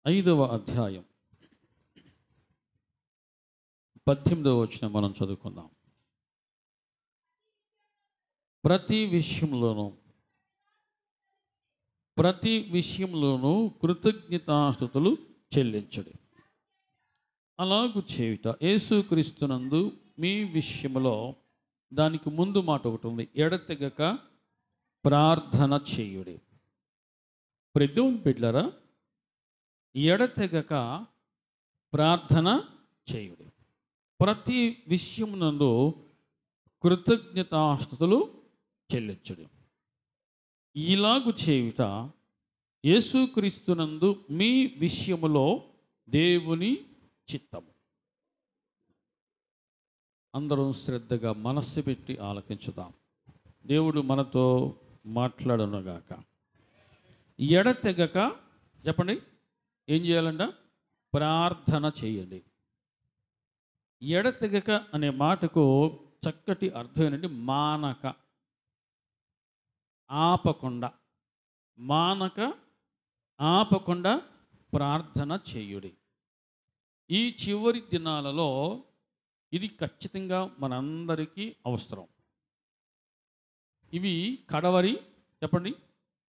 5వ అధ్యాయం 18వ వచనం మనం చదువుకుందాం. ప్రతి విషయంలోనూ కృతజ్ఞతాస్తుతులు చెల్లించుడి. అలాగు చేయుట యేసుక్రీస్తునందు మీ విషయంలో, దానికి ముందు మాట ఒకటి ఉంది, ఎడతెగక ప్రార్థన చేయుడి. దేవుని బిడ్డలారా, ఎడతెగక ప్రార్థన చేయుడి. ప్రతి విషయమునందు కృతజ్ఞతాస్తుతులు చెల్లించుడి. ఇలాగు చేయుట యేసుక్రీస్తునందు మీ విషయములో దేవుని చిత్తము. అందరం శ్రద్ధగా మనస్సు పెట్టి ఆలకించుదాం. దేవుడు మనతో మాట్లాడునుగాక. ఎడతెగక చెప్పండి, ఏం చేయాలంట? ప్రార్థన చేయండి. ఎడతెగక అనే మాటకు చక్కటి అర్థం ఏంటంటే మానక, ఆపకుండా ప్రార్థన చేయుడి. ఈ చివరి దినాలలో ఇది ఖచ్చితంగా మనందరికీ అవసరం. ఇవి కడవరి చెప్పండి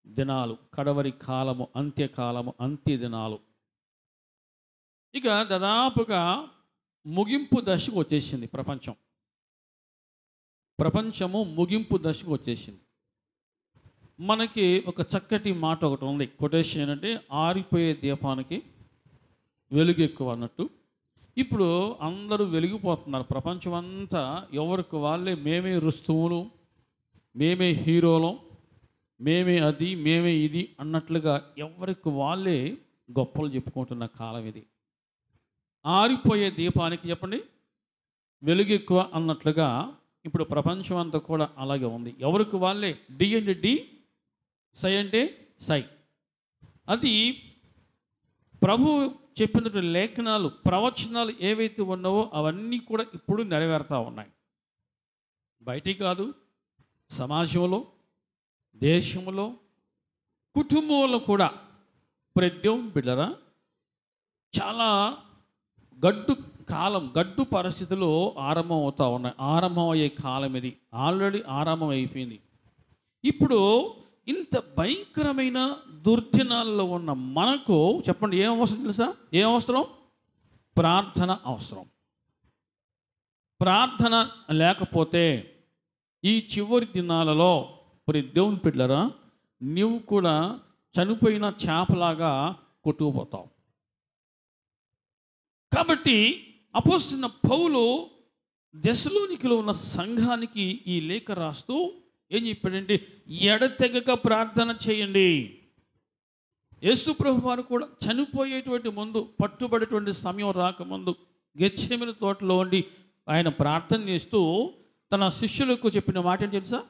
దినాలు, కడవరి కాలము, అంత్యకాలము, అంత్య దినాలు. ఇక దాదాపుగా ముగింపు దశకు వచ్చేసింది ప్రపంచము ముగింపు దశకు వచ్చేసింది. మనకి ఒక చక్కటి మాట ఒకటి ఉంది, కొటేషన్ ఏంటంటే ఆరిపోయే దీపానికి వెలుగు ఎక్కువ అన్నట్టు. ఇప్పుడు అందరూ వెలిగిపోతున్నారు. ప్రపంచం అంతా ఎవరికి వాళ్ళే, మేమే రుస్తువులు, మేమే హీరోలం, మేమే అది, మేమే ఇది అన్నట్లుగా ఎవరికి వాళ్ళే గొప్పలు చెప్పుకుంటున్న కాలం ఇది. ఆరిపోయే దీపానికి చెప్పండి వెలుగు ఎక్కువ అన్నట్లుగా ఇప్పుడు ప్రపంచం అంతా కూడా అలాగే ఉంది. ఎవరికి వాళ్ళే డి అంటే డి, సై అంటే సై. అది ప్రభు చెప్పినటువంటి లేఖనాలు, ప్రవచనాలు ఏవైతే ఉన్నావో అవన్నీ కూడా ఇప్పుడు నెరవేరుతూ ఉన్నాయి. బయటికి కాదు, సమాజంలో, దేశంలో, కుటుంబంలో కూడా. దేవుని బిడ్డలారా, చాలా గడ్డు పరిస్థితులు ఆరంభం అవుతూ ఉన్నాయి. ఆరంభం అయ్యే కాలం ఇది. ఆల్రెడీ ఆరంభం అయిపోయింది. ఇప్పుడు ఇంత భయంకరమైన దుర్దినాల్లో ఉన్న మనకు చెప్పండి ఏం అవసరం తెలుసా? ఏం అవసరం? ప్రార్థన అవసరం. ప్రార్థన లేకపోతే ఈ చివరి దినాలలో దేవుని బిడ్డలారా, నీవు కూడా చనిపోయిన చేపలాగా కొట్టుకుపోతావు. కాబట్టి అపోస్తలుడైన పౌలు దెసలోనికలో ఉన్న సంఘానికి ఈ లేఖ రాస్తూ ఏం చెప్పాడంటే, ఎడతెగక ప్రార్థన చేయండి. యేసు ప్రభు వారు కూడా చనిపోయేటువంటి ముందు, పట్టుబడేటువంటి సమయం రాకముందు గెత్సేమనే తోటలో ఉండి ఆయన ప్రార్థన చేస్తూ తన శిష్యులకు చెప్పిన మాట ఏంటి తెలుసా?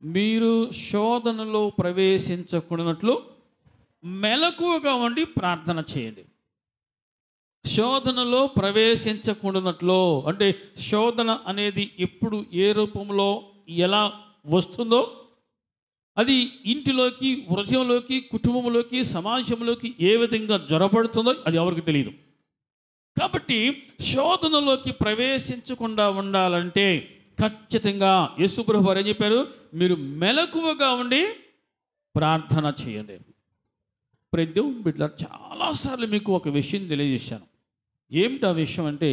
మీరు శోధనలో ప్రవేశించకూడనట్లు మెలకువగా ఉండి ప్రార్థన చేయండి. శోధనలో ప్రవేశించకూడనట్లు అంటే శోధన అనేది ఎప్పుడు, ఏ రూపంలో, ఎలా వస్తుందో, అది ఇంటిలోకి, హృదయంలోకి, కుటుంబంలోకి, సమాజంలోకి ఏ విధంగా జ్వరపడుతుందో అది ఎవరికి తెలియదు. కాబట్టి శోధనలోకి ప్రవేశించకుండా ఉండాలంటే ఖచ్చితంగా యేసు ప్రభువు వారు ఏం చెప్పారు? మీరు మెలకువగా ఉండి ప్రార్థన చేయండి. దేవుని బిడ్డలారా, చాలాసార్లు మీకు ఒక విషయం తెలియజేశాను. ఏమిటి ఆ విషయం అంటే,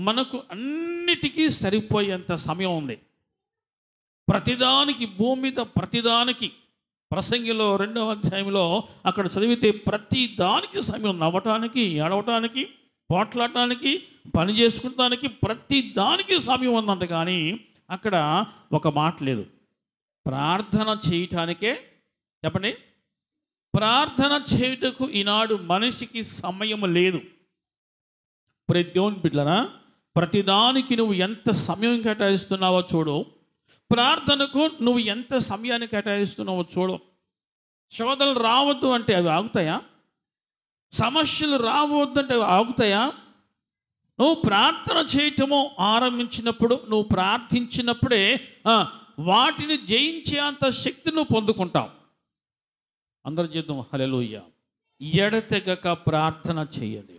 మనకు అన్నిటికీ సరిపోయేంత సమయం ఉంది. ప్రతిదానికి, భూమి మీద ప్రతిదానికి, ప్రసంగిలో 2వ అధ్యాయంలో అక్కడ చదివితే ప్రతి దానికి సమయం. నవ్వటానికి, ఏడవటానికి, పోట్లాడటానికి, పని చేసుకుంటానికి, ప్రతి దానికి సమయం ఉందంట. కానీ అక్కడ ఒక మాట లేదు, ప్రార్థన చేయటానికే. చెప్పండి, ప్రార్థన చేయుటకు ఈనాడు మనిషికి సమయం లేదు. దేవుని బిడ్డలారా, ప్రతిదానికి నువ్వు ఎంత సమయం కేటాయిస్తున్నావో చూడు. ప్రార్థనకు నువ్వు ఎంత సమయాన్ని కేటాయిస్తున్నావో చూడు. శోధనలు రావద్దు అంటే అవి ఆగుతాయా? సమస్యలు రావద్దు అంటే అవి ఆగుతాయా? నువ్వు ప్రార్థన చేయటము ఆరంభించినప్పుడు, నువ్వు ప్రార్థించినప్పుడే వాటిని జయించే అంత శక్తి నువ్వు పొందుకుంటావు. అందరి జీవితం హల్లెలూయా. ఎడతెగక ప్రార్థన చేయండి.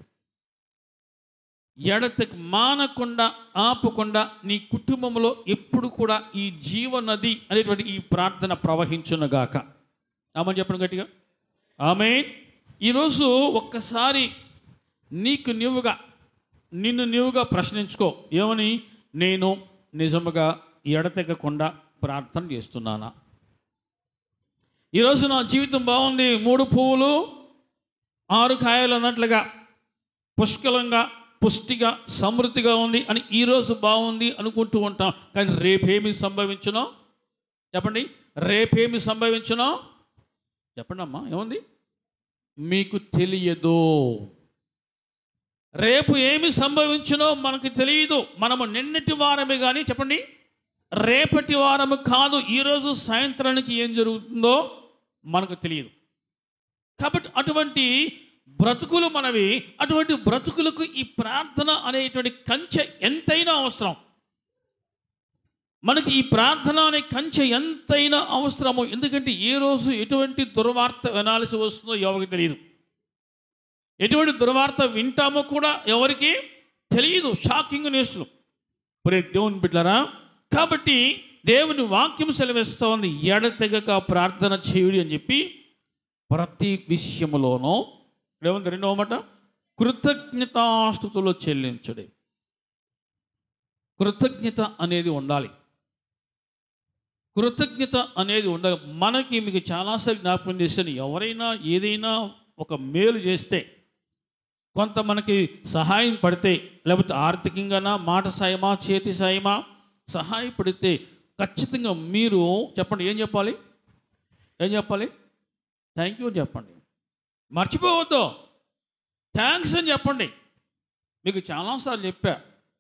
ఎడతెగ మానకుండా ఆపకుండా నీ కుటుంబంలో ఎప్పుడు కూడా ఈ జీవనది అనేటువంటి ఈ ప్రార్థన ప్రవహించునుగాక. ఆమేన్ చెప్పండి గట్టిగా. ఆమేన్. ఈరోజు ఒక్కసారి నిన్ను నీవుగా ప్రశ్నించుకో. ఏమని? నేను నిజముగా ఎడతెగకుండా ప్రార్థన చేస్తున్నానా? ఈరోజు నా జీవితం బాగుంది, 3 పువ్వులు 6 కాయలు అన్నట్లుగా పుష్కలంగా పుష్టిగా సమృద్ధిగా ఉంది అని ఈరోజు బాగుంది అనుకుంటూ ఉంటాం. కానీ రేపేమి సంభవించునో చెప్పండి. రేపేమి సంభవించునో చెప్పండి అమ్మా. ఏముంది? మీకు తెలియదు. రేపు ఏమి సంభవించునో మనకు తెలియదు. మనము నిన్నటి వారమే కానీ చెప్పండి రేపటి వారము కాదు. ఈరోజు సాయంత్రానికి ఏం జరుగుతుందో మనకు తెలియదు. కాబట్టి అటువంటి బ్రతుకులు మనవి. అటువంటి బ్రతుకులకు ఈ ప్రార్థన అనేటువంటి కంచె ఎంతైనా అవసరం. మనకి ఈ ప్రార్థన అనే కంచె ఎంతైనా అవసరము. ఎందుకంటే ఏ రోజు ఎటువంటి దుర్వార్త వినాల్సి వస్తుందో ఎవరికి తెలియదు. ఎటువంటి దుర్వార్త వింటామో కూడా ఎవరికి తెలియదు. షాకింగ్ న్యూస్లు. ఒరే దేవుని బిడ్డలారా, కాబట్టి దేవుని వాక్యం సెలవిస్తూ ఉంది, ఎడతెగక ప్రార్థన చేయుడి అని చెప్పి. ప్రతి విషయములోనూ ఏముంది? 2వ మాట, కృతజ్ఞతాస్తుతులు చెల్లించుడి. కృతజ్ఞత అనేది ఉండాలి. కృతజ్ఞత అనేది ఉండాలి. మీకు చాలాసార్లు జ్ఞాపకం చేశాను, ఎవరైనా ఏదైనా ఒక మేలు చేస్తే, కొంత మనకి సహాయం పడితే, లేకపోతే ఆర్థికంగానా, మాట సాయమా, చేతి సాయమా, సహాయపడితే ఖచ్చితంగా మీరు చెప్పండి ఏం చెప్పాలి? థ్యాంక్ యూ చెప్పండి. మర్చిపోవద్దు. థ్యాంక్స్ అని చెప్పండి. మీకు చాలాసార్లు చెప్పా.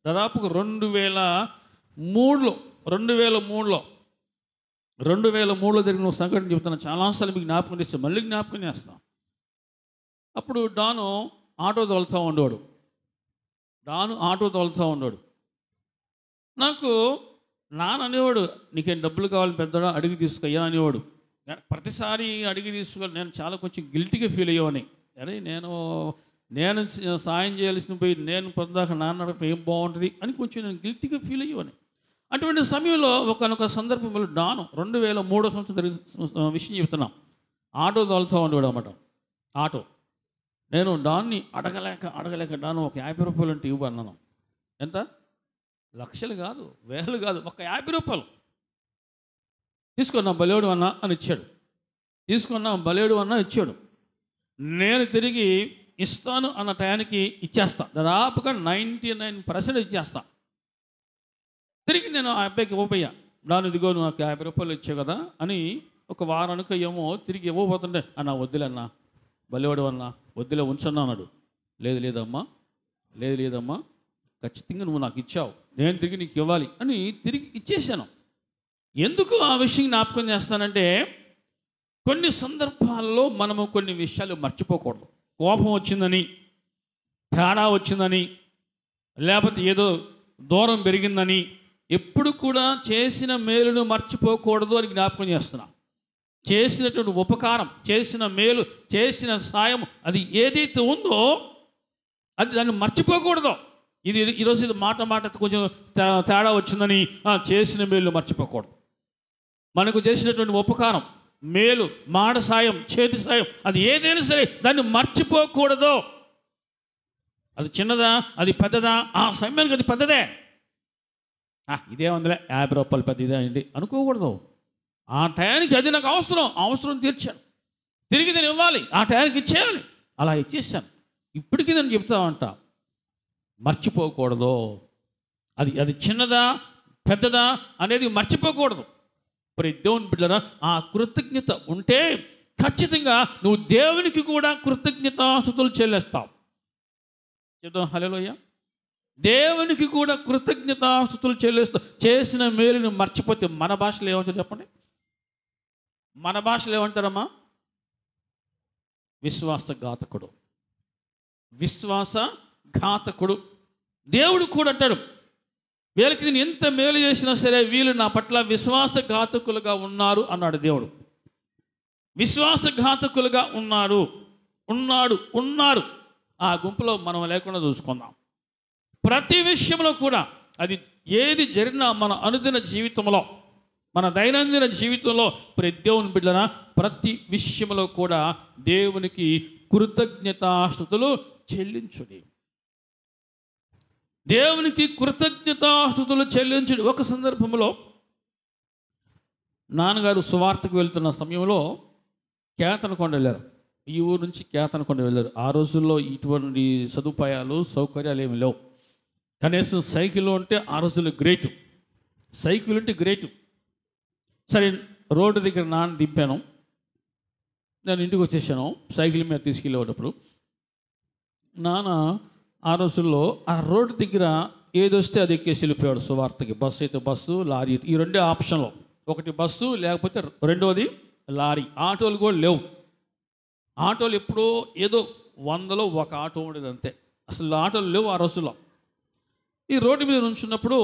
దాదాపుగా 2003లో జరిగిన సంఘటన చెప్తాను. చాలాసార్లు మీకు జ్ఞాపకం చేస్తే మళ్ళీ జ్ఞాపకం చేస్తాం. అప్పుడు డాను ఆటో తోలుతూ ఉండేవాడు. నాకు నాన్న అనేవాడు, నీకేం డబ్బులు కావాలి పెద్దడా, అడిగి తీసుకయ్యా అనేవాడు. ప్రతిసారి అడిగి తీసుకోవాలి. నేను చాలా కొంచెం గిల్టీగా ఫీల్ అయ్యేవాడిని. అరే నేను సాయం చేయాల్సిన పోయి నేను పొందాక నాన్న అడగడం ఏం బాగుంటుంది అని కొంచెం నేను గిల్టీగా ఫీల్ అయ్యేవాడిని. అటువంటి సమయంలో ఒకనొక సందర్భంలో డాను 2003 సంవత్సరం జరిగిన విషయం చెప్తున్నాం. ఆటో తోలుతూ ఉండేవాడు అన్నమాట. ఆటో. నేను డాన్ని అడగలేక డాను ఒక 50 రూపాయలు అంటే ఇవ్వన్నాను. ఎంత? లక్షలు కాదు, వేలు కాదు, ఒక 50 రూపాయలు తీసుకున్నా బలేడు అన్న అని ఇచ్చాడు. నేను తిరిగి ఇస్తాను అన్న టయానికి ఇచ్చేస్తా. దాదాపుగా 99% ఇచ్చేస్తా. తిరిగి నేను ఆ అబ్బాయికి ఇవ్వబోయా. దాని ఇదిగో నాకు 50 రూపాయలు ఇచ్చావు కదా అని ఒక వారానికి ఏమో తిరిగి ఇవ్వబోతుంటే, అన్న వద్దులేన్నా, బలేవాడు అన్నా, వద్దులే ఉంచన్నా అన్నాడు. లేదమ్మా ఖచ్చితంగా నువ్వు నాకు ఇచ్చావు, నేను తిరిగి నీకు ఇవ్వాలి అని తిరిగి ఇచ్చేసాను. ఎందుకు ఆ విషయం జ్ఞాపకం చేస్తానంటే, కొన్ని సందర్భాల్లో మనము కొన్ని విషయాలు మర్చిపోకూడదు. కోపం వచ్చిందని, తేడా వచ్చిందని, లేకపోతే ఏదో దూరం పెరిగిందని ఎప్పుడు కూడా చేసిన మేలును మర్చిపోకూడదు అని జ్ఞాపకం చేస్తున్నా. చేసినటువంటి ఉపకారం, చేసిన మేలు, చేసిన సాయం, అది ఏదైతే ఉందో అది దాన్ని మర్చిపోకూడదు. ఈరోజు ఇది మాట కొంచెం తేడా వచ్చిందని చేసిన మేలు మర్చిపోకూడదు. మనకు చేసినటువంటి ఉపకారం, మేలు, మాట సాయం, చేతి సాయం, అది ఏదైనా సరే దాన్ని మర్చిపోకూడదు. అది చిన్నదా, అది పెద్దదా, ఆ సమయానికి అది పెద్దదే. ఇదే ఉందిలే 50 రూపాయలు పెద్ద ఇదే అండి అనుకోకూడదు. ఆ టయానికి అది నాకు అవసరం తీర్చాను, తిరిగి నేను ఇవ్వాలి, ఆ టయానికి ఇచ్చేయాలి. అలా ఇచ్చేసాను. ఇప్పటికీ నేను చెప్తామంట, మర్చిపోకూడదు. అది చిన్నదా పెద్దదా అనేది మర్చిపోకూడదు. మరి దేవుని బిడ్డలారా, ఆ కృతజ్ఞత ఉంటే ఖచ్చితంగా నువ్వు దేవునికి కూడా కృతజ్ఞతాస్తుతులు చెల్లిస్తావు. చెప్తాం హల్లెలూయా. దేవునికి కూడా కృతజ్ఞతాస్తుతులు చెల్లిస్తావు. చేసిన మేలుని మర్చిపోతే మన భాషలో ఏమంటారు చెప్పండి? మన భాషలో ఏమంటారమ్మా? విశ్వాసఘాతకుడు. దేవుడు కూడా అంటాడు, వీళ్ళకి నేను ఎంత మేలు చేసినా సరే వీళ్ళు నా పట్ల విశ్వాసఘాతకులుగా ఉన్నారు అన్నాడు దేవుడు. విశ్వాసఘాతకులుగా ఉన్నారు. ఆ గుంపులో మనం లేకుండా చూసుకుందాం. ప్రతి విషయంలో కూడా అది ఏది జరిగినా మన అనుదిన జీవితంలో, మన దైనందిన జీవితంలో దేవుని బిడ్డలరా, ప్రతి విషయంలో కూడా దేవునికి కృతజ్ఞతాస్తుతులు చెల్లించుడి. దేవునికి కృతజ్ఞతాస్తుతులు చెల్లించుడి. ఒక సందర్భంలో నాన్నగారు సువార్తకు వెళ్తున్న సమయంలో కేతనకొండ వెళ్ళారు. ఈ ఊరు నుంచి కేతనకొండ వెళ్ళారు. ఆ రోజుల్లో ఇటువంటి సదుపాయాలు సౌకర్యాలు ఏమి లేవు. కనీసం సైకిల్ ఉంటే ఆ రోజుల్లో గ్రేటు, సైకిల్ ఉంటే గ్రేటు. సరే, రోడ్డు దగ్గర నాన్న దింపాను, నేను ఇంటికి వచ్చేసాను. సైకిల్ మీద తీసుకెళ్ళేటప్పుడు నాన్న ఆ రోజుల్లో ఆ రోడ్డు దగ్గర ఏదొస్తే అది ఎక్కేసి వెళ్ళిపోయాడు సువార్తకి. బస్సు అయితే బస్సు, లారీ ఈ రెండే ఆప్షన్లో, ఒకటి బస్సు లేకపోతే రెండోది లారీ. ఆటోలు కూడా లేవు. ఆటోలు ఎప్పుడో ఏదో 100లో ఒక ఆటో ఉండేది అంతే, అసలు ఆటోలు లేవు ఆ రోజుల్లో. ఈ రోడ్డు మీద నుంచున్నప్పుడు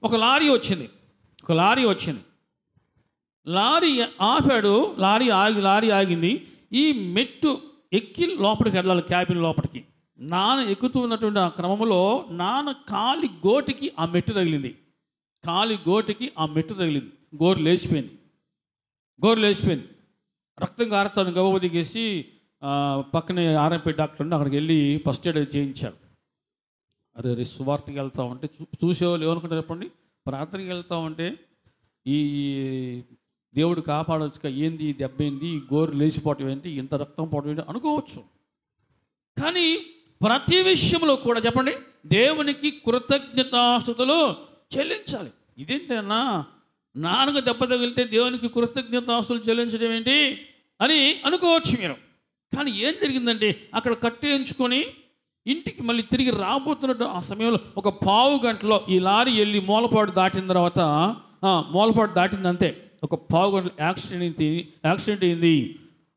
ఒక లారీ వచ్చింది. లారీ ఆపాడు. లారీ ఆగింది. ఈ మెట్టు ఎక్కి లోపలికి వెళ్ళాలి, క్యాబిన్ లోపలికి. నాన్న ఎక్కుతూ ఉన్నటువంటి ఆ క్రమంలో నాన్న కాలి గోటికి ఆ మెట్టు తగిలింది. గోరు లేచిపోయింది. రక్తం కారుతాను గబగబా దిగేసి పక్కనే ఆర్ఎంపీ డాక్టర్ ఉండి అక్కడికి వెళ్ళి ఫస్ట్ ఎయిడ్ చేయించారు. అరే సువార్తకి వెళ్తా ఉంటే చూసేవాళ్ళు ఏమనుకుంటారు చెప్పండి, ప్రార్థనకి వెళ్తా ఉంటే ఈ దేవుడు కాపాడొచ్చుగా, ఏంది దెబ్బ ఏంది, గోరు లేచిపోవటం ఏంటి, ఇంత రక్తం పోవటం ఏంటి అనుకోవచ్చు. కానీ ప్రతి విషయంలో కూడా చెప్పండి, దేవునికి కృతజ్ఞతాస్తుతులు చెల్లించాలి. ఇదేంటి అన్నా, నాన్నకు దెబ్బ తగిలితే దేవునికి కృతజ్ఞతాస్తుతులు చెల్లించడం ఏంటి అని అనుకోవచ్చు మీరు. కానీ ఏం జరిగిందంటే, అక్కడ కట్టేయించుకొని ఇంటికి మళ్ళీ తిరిగి రాబోతున్నట్టు ఆ సమయంలో ఒక పావు గంటలో ఈ లారీ వెళ్ళి మూలపాటు దాటింది అంతే. ఒక పావు గంటలో యాక్సిడెంట్ అయింది.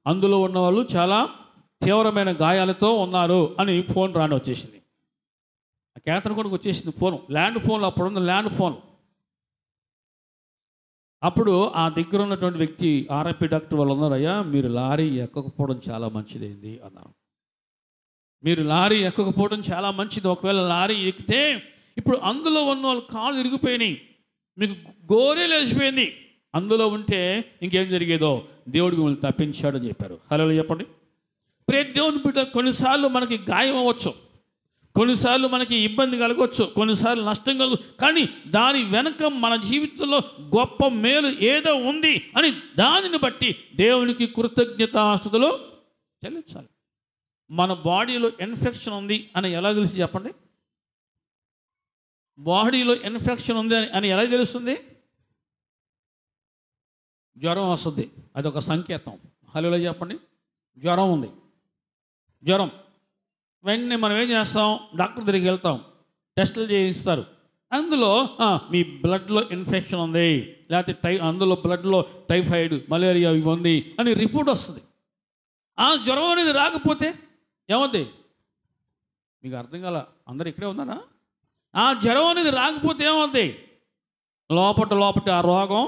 అందులో ఉన్నవాళ్ళు చాలా తీవ్రమైన గాయాలతో ఉన్నారు అని ఫోన్ వచ్చేసింది. ఆ కేతన కొడుకు వచ్చేసింది ఫోన్, ల్యాండ్ ఫోన్లో అప్పుడున్న ల్యాండ్ ఫోన్. అప్పుడు ఆ దగ్గర ఉన్నటువంటి వ్యక్తి ఆర్ఎంపీ డాక్టర్ వాళ్ళు ఉన్నారు, అయ్యా మీరు లారీ ఎక్కకపోవడం చాలా మంచిదైంది అన్నారు. మీరు లారీ ఎక్కకపోవడం చాలా మంచిది. ఒకవేళ లారీ ఎక్కితే ఇప్పుడు అందులో ఉన్న వాళ్ళు కాళ్ళు ఇరిగిపోయినాయి, మీకు గోరే లేచిపోయింది. అందులో ఉంటే ఇంకేం జరిగేదో దేవుడు మిమ్మల్ని తప్పించాడని చెప్పారు. హలో చెప్పండి. దేవుని బిడ్డ, కొన్నిసార్లు మనకి గాయం అవ్వచ్చు, కొన్నిసార్లు మనకి ఇబ్బంది కలగవచ్చు, కొన్నిసార్లు నష్టం కలగవచ్చు. కానీ దాని వెనక మన జీవితంలో గొప్ప మేలు ఏదో ఉంది అని దానిని బట్టి దేవునికి కృతజ్ఞతాస్తుతులు చెల్లించాలి. మన బాడీలో ఇన్ఫెక్షన్ ఉంది అని ఎలా తెలిసి చెప్పండి? బాడీలో ఇన్ఫెక్షన్ ఉంది అని ఎలా తెలుస్తుంది? జ్వరం వస్తుంది, అదొక సంకేతం. హలో చెప్పండి. జ్వరం ఉంది, జ్వరం వెంటనే మనం ఏం చేస్తాం? డాక్టర్ దగ్గరికి వెళ్తాం, టెస్టులు చేయిస్తారు. అందులో మీ బ్లడ్లో ఇన్ఫెక్షన్ ఉంది, లేకపోతే అందులో బ్లడ్లో టైఫాయిడ్, మలేరియా ఇవి ఉంది అని రిపోర్ట్ వస్తుంది. ఆ జ్వరం అనేది రాకపోతే ఏమవుతుంది? మీకు అర్థం కాల, అందరు ఇక్కడే ఉన్నారా? ఆ జ్వరం అనేది రాకపోతే ఏమవుతుంది? లోపట ఆ రోగం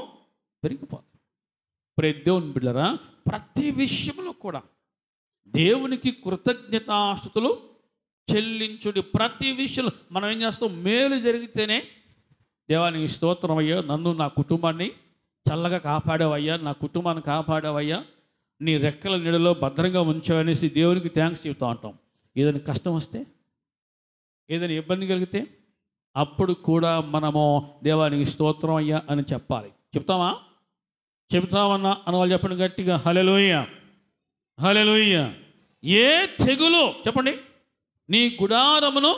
పెరిగిపోతుంది. దేవుని బిడ్డలారా, ప్రతి విషయంలో కూడా దేవునికి కృతజ్ఞతాస్తుతులు చెల్లించుడి. ప్రతి విషయంలో మనం ఏం చేస్తాం? మేలు జరిగితేనే దేవానికి స్తోత్రం అయ్యా, నన్ను నా కుటుంబాన్ని చల్లగా కాపాడావయ్యా, నా కుటుంబాన్ని కాపాడావయ్యా, నీ రెక్కల నీడలో భద్రంగా ఉంచావనేసి దేవునికి థ్యాంక్స్ చెబుతూ ఉంటాం. ఏదైనా కష్టం వస్తే, ఏదైనా ఇబ్బంది కలిగితే అప్పుడు కూడా మనము దేవానికి స్తోత్రం అయ్యా అని చెప్పాలి. చెప్తామన్నా అన్నవాళ్ళు చెప్పండి గట్టిగా, హల్లెలూయా, హల్లెలూయా. ఏ తెగులు చెప్పండి నీ గుడారమును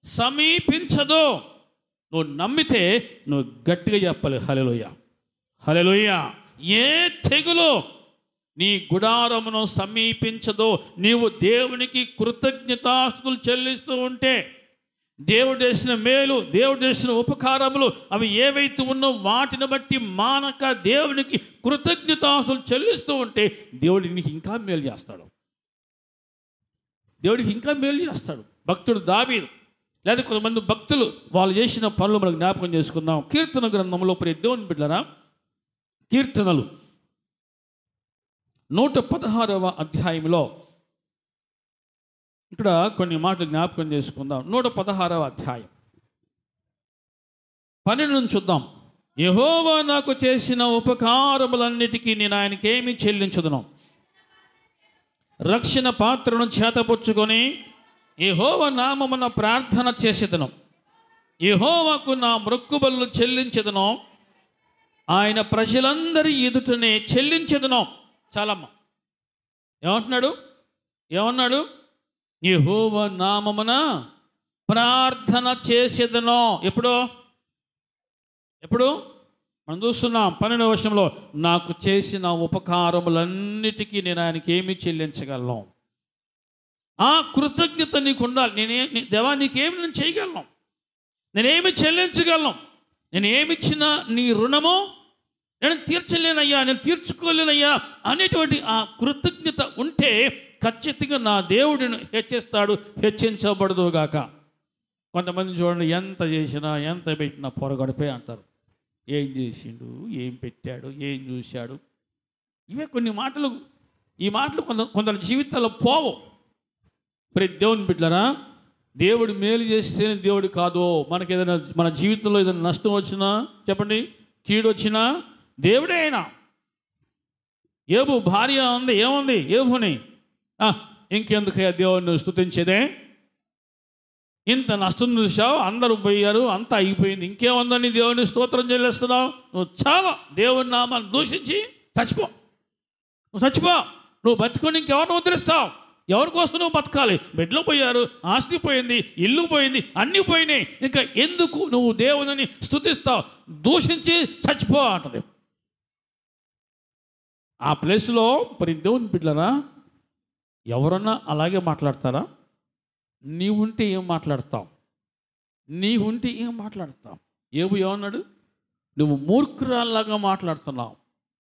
సమీపించదు. నువ్వు నమ్మితే నువ్వు గట్టిగా చెప్పాలి, హల్లెలూయా, హల్లెలూయా. ఏ తెగులు నీ గుడారమును సమీపించదు. నీవు దేవునికి కృతజ్ఞతాస్తుతులు చెల్లిస్తూ ఉంటే, దేవుడు చేసిన మేలు, దేవుడు చేసిన ఉపకారములు అవి ఏవైతే ఉన్నో వాటిని బట్టి మానక దేవునికి కృతజ్ఞతాస్తుతులు చెల్లిస్తూ ఉంటే దేవుడు నీకు ఇంకా మేలు చేస్తాడు. భక్తుడు దావీదు లేదా కొంతమంది భక్తులు వాళ్ళు చేసిన పనులు మనం జ్ఞాపకం చేసుకుందాం. కీర్తన గ్రంథంలో దేవుని బిడ్డలారా, కీర్తనలు 116వ అధ్యాయంలో ఇక్కడ కొన్ని మాటలు జ్ఞాపకం చేసుకుందాం. 116వ అధ్యాయం 12 నుంచి చూద్దాం. యెహోవా నాకు చేసిన ఉపకారములన్నిటికీ నేను ఆయనకేమి చెల్లించదును. రక్షణ పాత్రను చేతపుచ్చుకొని యెహోవా నామమున ప్రార్థన చేసేదను. యెహోవాకు నా మొక్కుబడులు చెల్లించెదను. ఆయన ప్రజలందరి ఎదుటనే చెల్లించెదను. చాలమ్మ, ఏమన్నాడు? యెహోవా నామమున ప్రార్థన చేసేదను. ఎప్పుడు మనం చూస్తున్నాం 12వ వచనంలో, నాకు చేసిన ఉపకారములన్నిటికీ నేను ఆయనకి ఏమి చెల్లించగలను. ఆ కృతజ్ఞత నీకు ఉండాలి. దేవా నీకేమి నేను చేయగలను, నేనేమి చెల్లించగలను, నేను ఏమిచ్చినా నీ రుణము నేను తీర్చలేనయ్యా, నేను తీర్చుకోలేనయ్యా అనేటువంటి ఆ కృతజ్ఞత ఉంటే ఖచ్చితంగా నా దేవుడిని హెచ్చిస్తాడు, హెచ్చించబడదుగాక. కొంతమంది చూడండి, ఎంత చేసినా ఎంత పెట్టినా పొరగడిపోయి అంటారు. ఏం చేసిండు, ఏం పెట్టాడు, ఏం చూశాడు. ఇవే కొన్ని మాటలు. ఈ మాటలు కొందరి జీవితాల్లో పోవు. ప్రతి దేవుని బిడ్డలారా, దేవుడు మేలు చేస్తేనే దేవుడు కాదు. మనకి ఏదైనా మన జీవితంలో ఏదైనా నష్టం వచ్చినా చెప్పండి, కీడు వచ్చినా దేవుడే అయినా. ఏబు భార్య ఉంది, ఏముంది ఏబుని, ఇంకెందుకయ్యా దేవుడిని స్తుతించేదే, ఇంత నష్టం చూసావు, అందరూ పోయారు, అంతా అయిపోయింది, ఇంకేముందని దేవుడిని స్తోత్రం చెల్లిస్తున్నావు. నువ్వు చావ, దేవుని నామాన్ని దూషించి చచ్చిపో. నువ్వు బతుకొని ఇంకెవరిని ఉద్ధరిస్తావు? ఎవరి కోసం నువ్వు బతకాలి? బిడ్డలు పోయారు, ఆస్తి పోయింది, ఇల్లు పోయింది, అన్నీ పోయినాయి, ఇంకా ఎందుకు నువ్వు దేవుని స్తుతిస్తావు? దూషించి చచ్చిపో అంటది. ఆ ప్లేస్లో మరి దేవుని బిడ్డలారా, ఎవరన్నా అలాగే మాట్లాడతారా? నీవుంటే ఏం మాట్లాడతావు? ఏబు ఏమన్నాడు? నువ్వు మూర్ఖురాల్లాగా మాట్లాడుతున్నావు,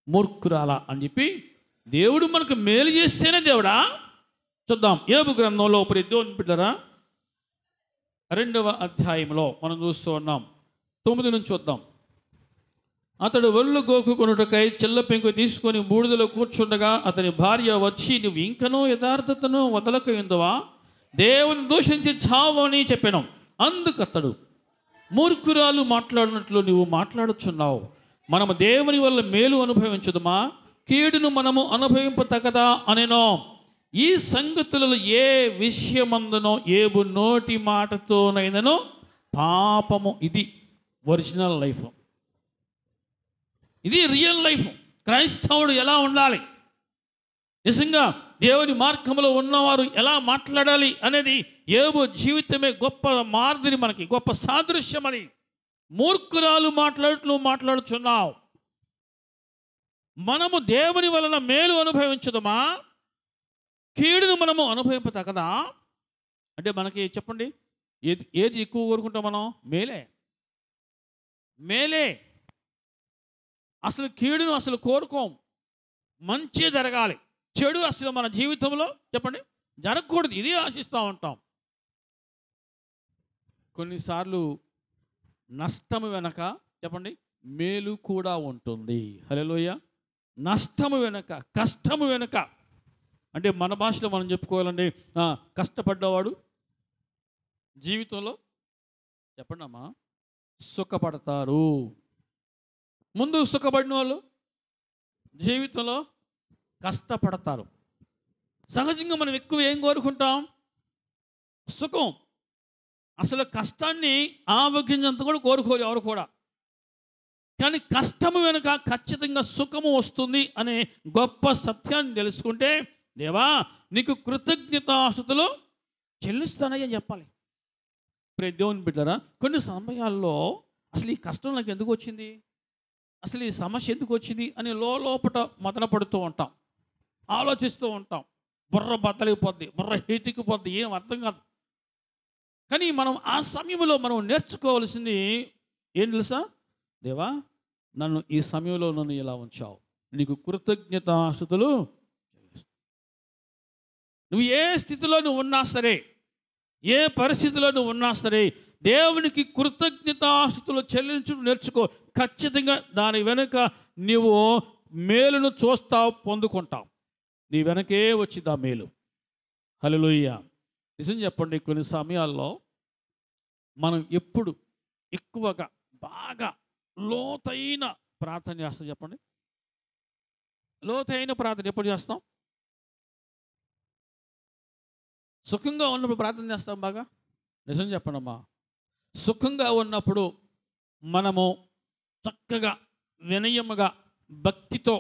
మూర్ఖురాలా అని చెప్పి దేవుడు మనకు మేలు చేస్తేనే దేవుడా. చూద్దాం ఏబు గ్రంథంలో ప్రతి దేవుని బిడ్డలారా 2వ అధ్యాయంలో మనం చూస్తూ ఉన్నాం. 9 నుంచి చూద్దాం. అతడు ఒళ్ళు గోకుకొనుటకై చిల్ల పెంకు తీసుకొని బూడిదలో కూర్చుండగా అతని భార్య వచ్చి, నువ్వు ఇంకనూ యథార్థతను వదలక ఎందువా? దేవుని దూషించి చావు అని చెప్పాను. అందుకతడు, మూర్ఖురాలు మాట్లాడినట్లు నువ్వు మాట్లాడుచున్నావు. మనము దేవుని వల్ల మేలు అనుభవించదుమా, కీడును మనము అనుభవింపతగదా అనేనో. ఈ సంగతులలో ఏ విషయమందునో ఏబు నోటి మాటతోనైనను పాపము. ఇది ఒరిజినల్ లైఫ్, ఇది రియల్ లైఫ్. క్రైస్తవుడు ఎలా ఉండాలి, నిజంగా దేవుని మార్గంలో ఉన్నవారు ఎలా మాట్లాడాలి అనేది ఏబు జీవితమే గొప్ప మార్దిని, మనకి గొప్ప సాదృశ్యం. అని మూర్ఖురాలు మాట్లాడుతూ మాట్లాడుచున్నావు. మనము దేవుని వలన మేలు అనుభవించదమా, కీడును మనము అనుభవింపతగదా? అంటే మనకి చెప్పండి, ఏది ఎక్కువ కోరుకుంటాం మనం? మేలే. అసలు కీడును అసలు కోరుకోం. మంచి జరగాలి, చెడు అసలు మన జీవితంలో చెప్పండి జరగకూడదు, ఇది ఆశిస్తూ ఉంటాం. కొన్నిసార్లు నష్టము వెనక చెప్పండి మేలు కూడా ఉంటుంది. హల్లెలూయా. నష్టము వెనక, కష్టము వెనక, అంటే మన భాషలో మనం చెప్పుకోవాలండి, కష్టపడ్డవాడు జీవితంలో చెప్పండి అమ్మా సుఖపడతారు. ముందు సుఖపడిన వాళ్ళు జీవితంలో కష్టపడతారు. సహజంగా మనం ఎక్కువ ఏం కోరుకుంటాం? సుఖం. అసలు కష్టాన్ని ఆవగించేంత కూడా కోరుకోరు ఎవరు కూడా. కానీ కష్టము వెనుక ఖచ్చితంగా సుఖము వస్తుంది అనే గొప్ప సత్యాన్ని తెలుసుకుంటే, దేవా నీకు కృతజ్ఞతాస్తుతులు చెల్లిస్తానని చెప్పాలి. ప్రతి దేవుని బిడ్డలారా, కొన్ని సమయాల్లో అసలు ఈ కష్టం నాకు ఎందుకు వచ్చింది, అసలు ఈ సమస్య ఎందుకు వచ్చింది అని లోపట మదన పడుతూ ఉంటాం, ఆలోచిస్తూ ఉంటాం. బుర్ర బద్దలిపోద్ది, బుర్ర హీటికిపోద్ది, ఏం అర్థం కాదు. కానీ మనం ఆ సమయంలో మనం నేర్చుకోవాల్సింది ఏం తెలుసా? దేవా నన్ను ఈ సమయంలో నన్ను ఇలా ఉంచావు, నీకు కృతజ్ఞతాస్తుతులు. నువ్వు ఏ స్థితిలో నువ్వు ఉన్నా సరే, ఏ పరిస్థితిలో నువ్వు ఉన్నా సరే, దేవునికి కృతజ్ఞతాస్తుతులు చెల్లించు నేర్చుకో. ఖచ్చితంగా దాని వెనుక నీవు మేలును చూస్తావు, పొందుకుంటావు. నీ వెనకే వచ్చింది ఆ మేలు. హల్లెలూయా. నిజం చెప్పండి, కొన్ని సమయాల్లో మనం ఎప్పుడు ఎక్కువగా బాగా లోతైన ప్రార్థన చేస్తాం చెప్పండి? లోతైన ప్రార్థన ఎప్పుడు చేస్తాం? సుఖంగా ఉన్నప్పుడు ప్రార్థన చేస్తాం బాగా. నిజం చెప్పండి అమ్మా, సుఖంగా ఉన్నప్పుడు మనము చక్కగా వినయముగా భక్తితో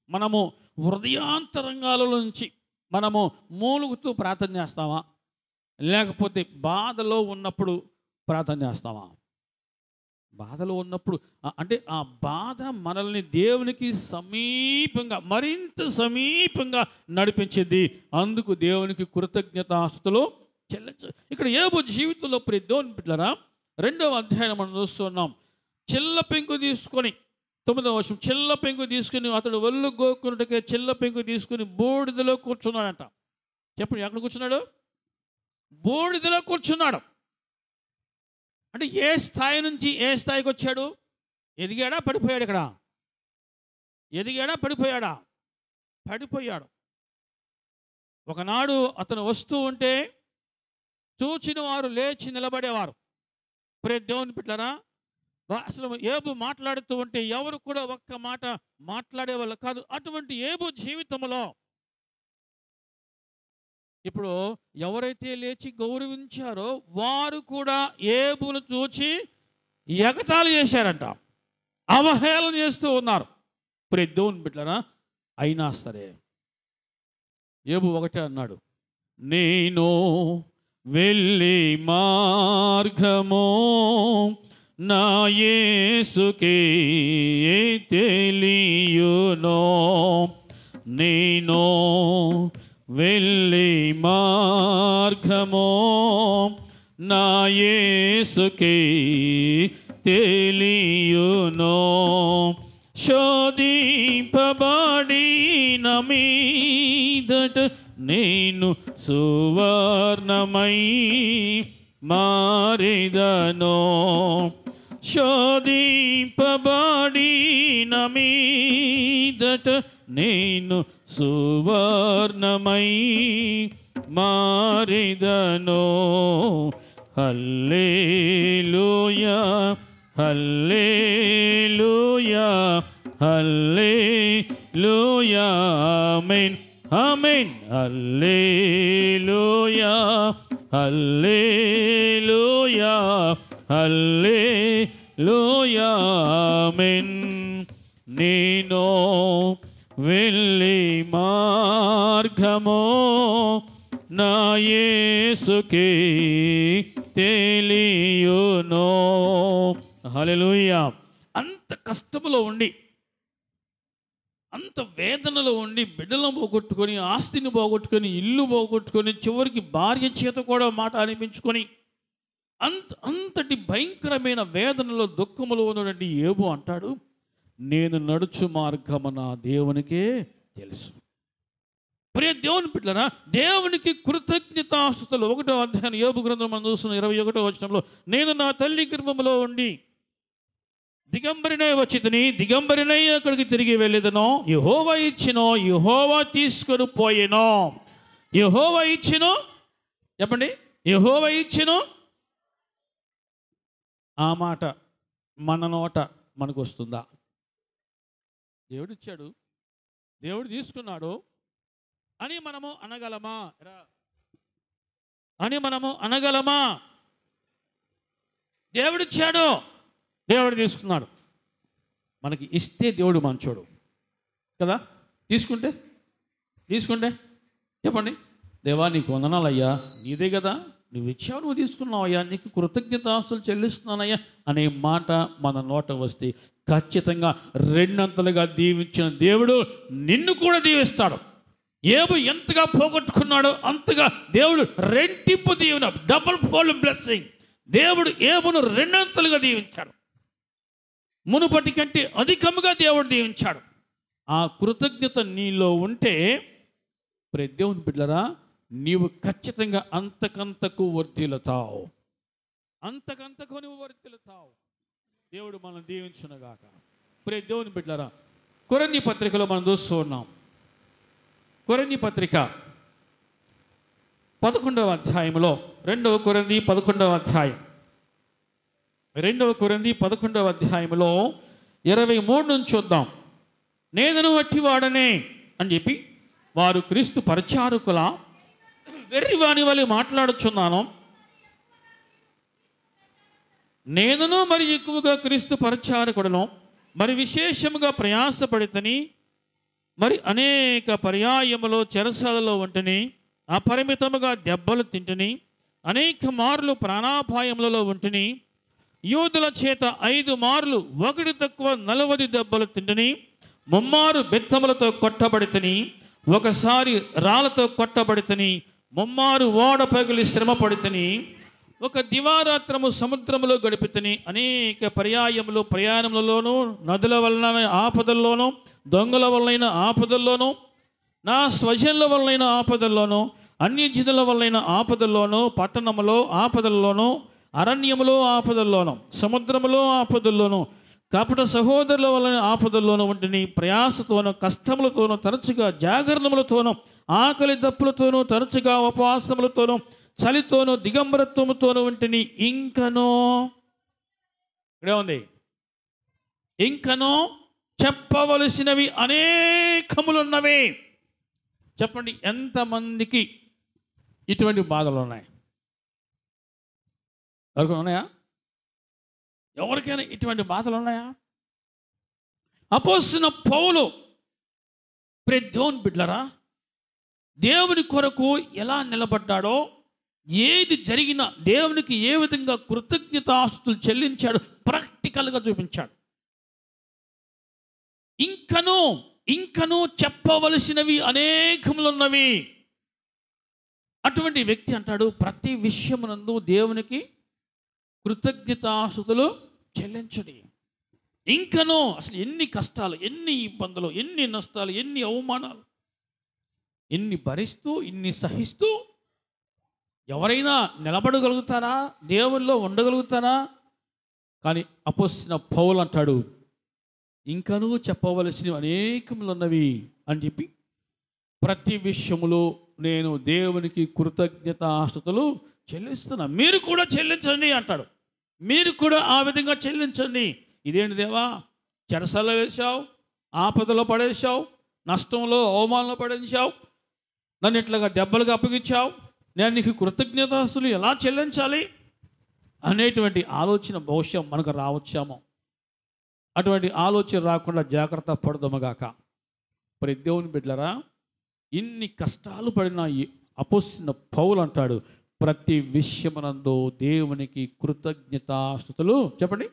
మనము హృదయాంతరంగాల నుంచి మనము మూలుగుతూ ప్రార్థన చేస్తామా, లేకపోతే బాధలో ఉన్నప్పుడు ప్రార్థన చేస్తామా? బాధలో ఉన్నప్పుడు అంటే ఆ బాధ మనల్ని దేవునికి సమీపంగా, మరింత సమీపంగా నడిపించింది. అందుకు దేవునికి కృతజ్ఞతాస్తులు చెల్లించ. ఇక్కడ యోబు జీవితంలో దేవుని బిడ్డలారా, 2వ అధ్యాయం మనం చూస్తున్నాం. చిల్ల పెంకు తీసుకొని 9వ వచనం, చిల్ల పెంకు తీసుకుని అతడు ఒళ్ళు గోక్కున్నట్టుగా చిల్ల పెంకు తీసుకుని బూడిదలో కూర్చున్నాడంట. చెప్పండి, ఎక్కడ కూర్చున్నాడు? బూడిదలో కూర్చున్నాడు. అంటే ఏ స్థాయి నుంచి ఏ స్థాయికి వచ్చాడు? ఎదిగాడా పడిపోయాడు? ఇక్కడ ఎదిగాడా పడిపోయాడా? పడిపోయాడు. ఒకనాడు అతను వస్తూ ఉంటే చూచిన వారు లేచి నిలబడేవారు. దేవుని బిడ్డలారా, అసలు యోబు మాట్లాడుతూ ఉంటే ఎవరు కూడా ఒక్క మాట మాట్లాడేవాళ్ళు కాదు. అటువంటి యోబు జీవితంలో ఇప్పుడు ఎవరైతే లేచి గౌరవించారో వారు కూడా యోబును చూచి ఎగతాళి చేశారంట, అవహేళన చేస్తూ ఉన్నారు. దేవుని బిడ్డలారా, అయినా సరే యోబు ఒకటే అన్నాడు, నేను వెళ్ళే మార్గము నా యేసుకే తెలియునో, నేను వెళ్ళే మార్గము నా యేసుకే తెలియునో, శోధింపబడిన మీదట నేను సువర్ణమై మారిదనో, శోధింపబడిన మీదట నేను సువర్ణమై మారిదనో. హల్లెలూయా హల్లెలూయా హల్లెలూయా, ఆమేన్ ఆమేన్. హల్లెలూయా హల్లెలూయా హల్లెలూయా, ఆమేన్. నేను వెళ్ళే మార్గము నా యేసుకే తెలియునో. హల్లెలూయా. అంత కష్టములో ఉండి, అంత వేదనలో ఉండి, బిడ్డలను పోగొట్టుకొని, ఆస్తిని పోగొట్టుకొని, ఇల్లు పోగొట్టుకొని, చివరికి భార్య చేత కూడా మాట అనిపించుకొని అంతటి భయంకరమైన వేదనలో దుఃఖములో ఉన్నటువంటి యోబు అంటాడు, నేను నడుచు మార్గము నా దేవునికే తెలుసు. ప్రియ దేవుని బిడ్డలారా, దేవునికి కృతజ్ఞతాస్తుతులు. 1వ అధ్యాయం యోబు గ్రంథం మనం చూస్తున్న 21వ వచనంలో, నేను నా తల్లి గర్భములో ఉండి దిగంబరినై వచ్చితిని, దిగంబరినై అక్కడికి తిరిగి వెళ్ళేదనో, యెహోవా ఇచ్చినో యెహోవా తీసుకొని పోయేనో. యెహోవా ఇచ్చినో, చెప్పండి, యెహోవా ఇచ్చినో. ఆ మాట మన నోట మనకు వస్తుందా? దేవుడు ఇచ్చాడు, దేవుడు తీసుకున్నాడు అని మనము అనగలమా? అని మనము అనగలమా? దేవుడిచ్చాడు, దేవుడు తీసుకున్నాడు. మనకి ఇస్తే దేవుడు మంచోడు కదా. తీసుకుంటే చెప్పండి, దేవా నీకు వందనాలయ్యా, నీదే కదా, నువ్వు ఇచ్చావు, నువ్వు తీసుకున్నావయ్యా, నీకు కృతజ్ఞతాస్తులు చెల్లిస్తున్నానయ్యా అనే మాట మన నోట వస్తే ఖచ్చితంగా రెండంతలుగా దీవించిన దేవుడు నిన్ను కూడా దీవిస్తాడు. యోబు ఎంతగా పోగొట్టుకున్నాడో అంతగా దేవుడు రెంటింపు దీవెన, డబుల్ ఫోల్డ్ బ్లెస్సింగ్ దేవుడు యోబును రెండంతలుగా దీవించాడు. మునుపటి కంటే అధికముగా దేవుడు దీవించాడు. ఆ కృతజ్ఞత నీలో ఉంటే దేవుని బిడ్డలారా, నీవు ఖచ్చితంగా అంతకంతకు వర్ధిల్లుతావు, అంతకంతకు నువ్వు వర్ధిల్లుతావు. దేవుడు మనం దీవించునుగాక. దేవుని బిడ్డలారా, కొరింథీ పత్రికలో మనం చూస్తూ ఉన్నాం. కొరింథీ పత్రిక 11వ అధ్యాయంలో 2 కొరింథీ 11వ అధ్యాయం 2 కొరింథీ 11వ అధ్యాయంలో 23 నుంచి చూద్దాం. నేనను వట్టివాడనే అని చెప్పి వారు క్రీస్తు పరిచారకుల వెర్రివాని వలె మాట్లాడుచున్నాను. నేనును మరి ఎక్కువగా క్రీస్తు పరిచారకుడను, మరి విశేషముగా ప్రయాసపడితని, మరి అనేక పర్యాయములో చెరసాలలో ఉంటని, అపరిమితముగా దెబ్బలు తింటని, అనేక మార్లు ప్రాణాపాయములలో ఉంటని, యూదుల చేత 5 మార్లు 1 తక్కువ 40 దెబ్బలు తింటని, 3 మారు బెత్తములతో కొట్టబడితని, ఒకసారి రాళ్లతో కొట్టబడితని, 3 మారు ఓడ పగిలి శ్రమ పడితని, ఒక దివారాత్రము సముద్రములో గడిపితని, అనేక పర్యాయములు ప్రయాణములలోనూ, నదుల వలన ఆపదల్లోనూ, దొంగల వలన ఆపదల్లోనూ, నా స్వజనుల వలన ఆపదల్లోనూ, అన్యజనుల వలన ఆపదల్లోనూ, పట్టణములో ఆపదల్లోనూ, అరణ్యములో ఆపదల్లోనూ, సముద్రములో ఆపదల్లోనూ, కపట సహోదరుల వలన ఆపదల్లోనూ ఉంటుని, ప్రయాసతోనూ కష్టములతోనూ తరచుగా జాగరణములతోనూ ఆకలి దప్పులతోనూ తరచుగా ఉపవాసములతోనూ చలితోనూ దిగంబరత్వముతోనూ ఉంటుని, ఇంకనో ఇక్కడే ఉంది, ఇంకనో చెప్పవలసినవి అనేకములున్నవి. చెప్పండి, ఎంతమందికి ఇటువంటి బాధలు ఉన్నాయి? ఎవరికైనా ఉన్నాయా? ఎవరికైనా ఇటువంటి బాధలు ఉన్నాయా? అపోస్తలుడైన పౌలు దేవుని బిడ్డలారా, దేవుని కొరకు ఎలా నిలబడ్డాడో, ఏది జరిగినా దేవునికి ఏ విధంగా కృతజ్ఞతాస్తుతులు చెల్లించాడు ప్రాక్టికల్గా చూపించాడు. ఇంకనూ చెప్పవలసినవి అనేకములున్నవి. అటువంటి వ్యక్తి అంటాడు, ప్రతి విషయమునందు దేవునికి కృతజ్ఞతాస్తుతులు చెల్లించుడి. ఇంకనూ అసలు ఎన్ని కష్టాలు, ఎన్ని ఇబ్బందులు, ఎన్ని నష్టాలు, ఎన్ని అవమానాలు, ఎన్ని భరిస్తూ, ఇన్ని సహిస్తూ ఎవరైనా నిలబడగలుగుతారా? దేవుల్లో ఉండగలుగుతారా? కానీ అపోస్తలుడైన పౌలు అంటాడు, ఇంకనూ చెప్పవలసినవి అనేకములున్నవి అని చెప్పి, ప్రతి విషయములో నేను దేవునికి కృతజ్ఞతాస్తుతులు చెల్లిస్తున్నా, మీరు కూడా చెల్లించండి అంటాడు. మీరు కూడా ఆ విధంగా చెల్లించండి. ఇదేంటి దేవా, చెరసాలలో వేశావు, ఆపదలో పడేసావు, నష్టంలో అవమానంలో పడేసావు, నన్ను ఇట్లాగా దెబ్బలుగా అప్పగించావు, నేను నీకు కృతజ్ఞతాస్తుతులు ఎలా చెల్లించాలి అనేటువంటి ఆలోచన బహుశా మనకు రావచ్చామో. అటువంటి ఆలోచన రాకుండా జాగ్రత్త పడదామగాక. మరి దేవుని బిడ్డలారా, ఇన్ని కష్టాలు పడిన అపోస్తలుడైన పౌలు అంటాడు, ప్రతి విషయమునందు దేవునికి కృతజ్ఞతాస్తుతులు చెప్పండి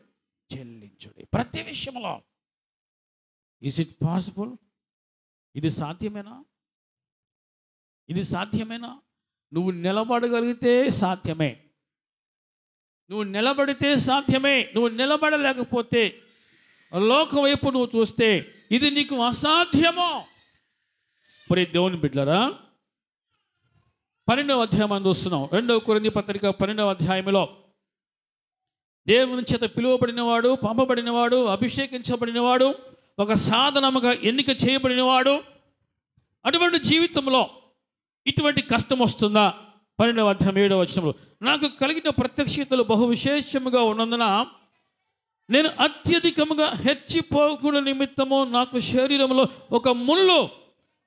చెల్లించుడి. ప్రతి విషయంలో. Is it possible? ఇది సాధ్యమేనా? ఇది సాధ్యమేనా? నువ్వు నిలబడగలిగితే సాధ్యమే, నువ్వు నిలబడితే సాధ్యమే. నువ్వు నిలబడలేకపోతే, లోకం వైపు నువ్వు చూస్తే ఇది నీకు అసాధ్యమో. మరి దేవుని బిడ్డలారా, 12వ అధ్యాయం అని చూస్తున్నాం. 2 కొరింథీ పత్రిక 12వ అధ్యాయంలో దేవుని చేత పిలువబడినవాడు, పంపబడినవాడు, అభిషేకించబడినవాడు, ఒక సాధనముగా ఎన్నిక చేయబడినవాడు, అటువంటి జీవితంలో ఇటువంటి కష్టం వస్తుందా? 12వ అధ్యాయం 7వ వచనంలో, నాకు కలిగిన ప్రత్యక్షతలు బహు విశేషముగా ఉన్నందున నేను అత్యధికముగా హెచ్చిపోకుడు నిమిత్తము నాకు శరీరంలో ఒక ముళ్ళు,